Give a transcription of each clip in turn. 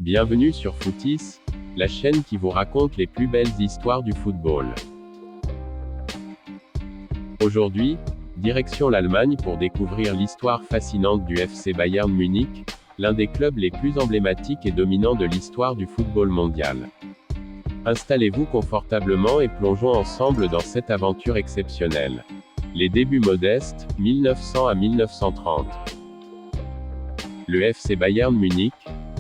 Bienvenue sur Footis, la chaîne qui vous raconte les plus belles histoires du football. Aujourd'hui, direction l'Allemagne pour découvrir l'histoire fascinante du FC Bayern Munich, l'un des clubs les plus emblématiques et dominants de l'histoire du football mondial. Installez-vous confortablement et plongeons ensemble dans cette aventure exceptionnelle. Les débuts modestes, 1900 à 1930. Le FC Bayern Munich,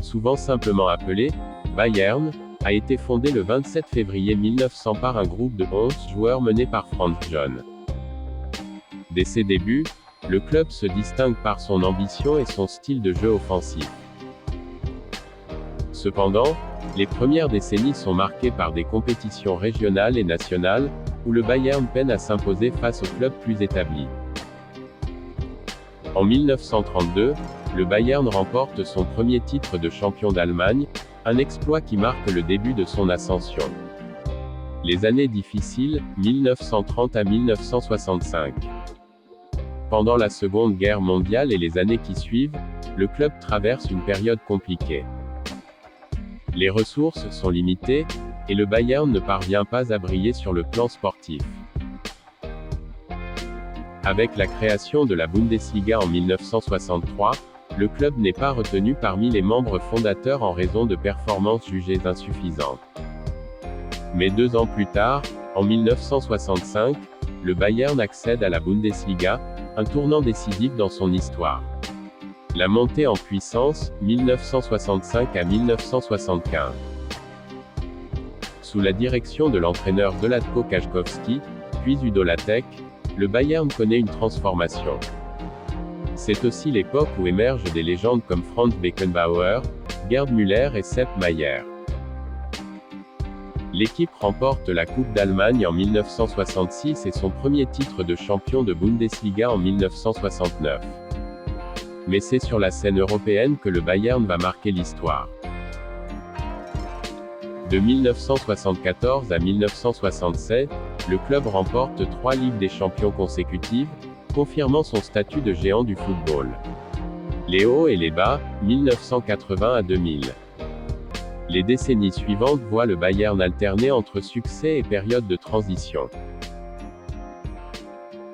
souvent simplement appelé Bayern, a été fondé le 27 février 1900 par un groupe de 11 joueurs mené par Franz John. Dès ses débuts, le club se distingue par son ambition et son style de jeu offensif. Cependant, les premières décennies sont marquées par des compétitions régionales et nationales, où le Bayern peine à s'imposer face aux clubs plus établis. En 1932, le Bayern remporte son premier titre de champion d'Allemagne, un exploit qui marque le début de son ascension. Les années difficiles, 1930 à 1965. Pendant la Seconde Guerre mondiale et les années qui suivent, le club traverse une période compliquée. Les ressources sont limitées, et le Bayern ne parvient pas à briller sur le plan sportif. Avec la création de la Bundesliga en 1963, le club n'est pas retenu parmi les membres fondateurs en raison de performances jugées insuffisantes. Mais 2 ans plus tard, en 1965, le Bayern accède à la Bundesliga, un tournant décisif dans son histoire. La montée en puissance, 1965 à 1975. Sous la direction de l'entraîneur Zlatko Kaszkowski, puis Udo Lattek, le Bayern connaît une transformation. C'est aussi l'époque où émergent des légendes comme Franz Beckenbauer, Gerd Müller et Sepp Maier. L'équipe remporte la Coupe d'Allemagne en 1966 et son premier titre de champion de Bundesliga en 1969. Mais c'est sur la scène européenne que le Bayern va marquer l'histoire. De 1974 à 1967, le club remporte 3 Ligues des Champions consécutives, confirmant son statut de géant du football. Les hauts et les bas, 1980 à 2000. Les décennies suivantes voient le Bayern alterner entre succès et période de transition.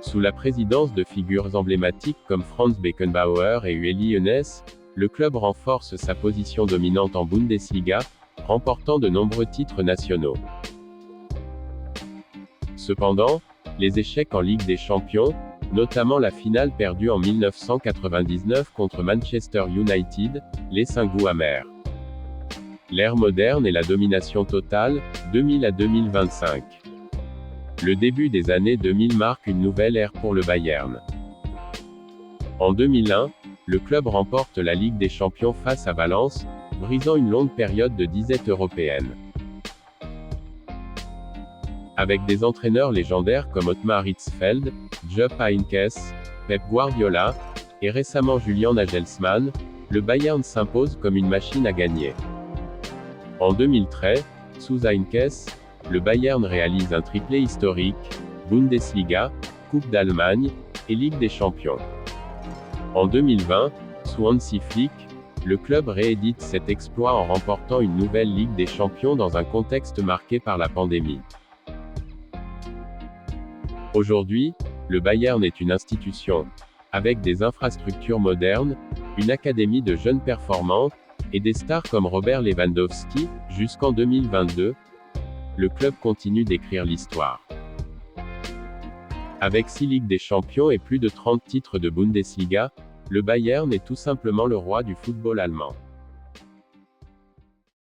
Sous la présidence de figures emblématiques comme Franz Beckenbauer et Uli Hoeneß, le club renforce sa position dominante en Bundesliga, remportant de nombreux titres nationaux. Cependant, les échecs en Ligue des Champions, notamment la finale perdue en 1999 contre Manchester United, laissent un goût amer. L'ère moderne et la domination totale, 2000 à 2025. Le début des années 2000 marque une nouvelle ère pour le Bayern. En 2001, le club remporte la Ligue des Champions face à Valence, brisant une longue période de disette européenne. Avec des entraîneurs légendaires comme Ottmar Hitzfeld, Jupp Heynckes, Pep Guardiola, et récemment Julian Nagelsmann, le Bayern s'impose comme une machine à gagner. En 2013, sous Heynckes, le Bayern réalise un triplé historique, Bundesliga, Coupe d'Allemagne, et Ligue des Champions. En 2020, sous Hansi Flick, le club réédite cet exploit en remportant une nouvelle Ligue des Champions dans un contexte marqué par la pandémie. Aujourd'hui, le Bayern est une institution, avec des infrastructures modernes, une académie de jeunes performants, et des stars comme Robert Lewandowski, jusqu'en 2022. Le club continue d'écrire l'histoire. Avec 6 Ligues des Champions et plus de 30 titres de Bundesliga, le Bayern est tout simplement le roi du football allemand.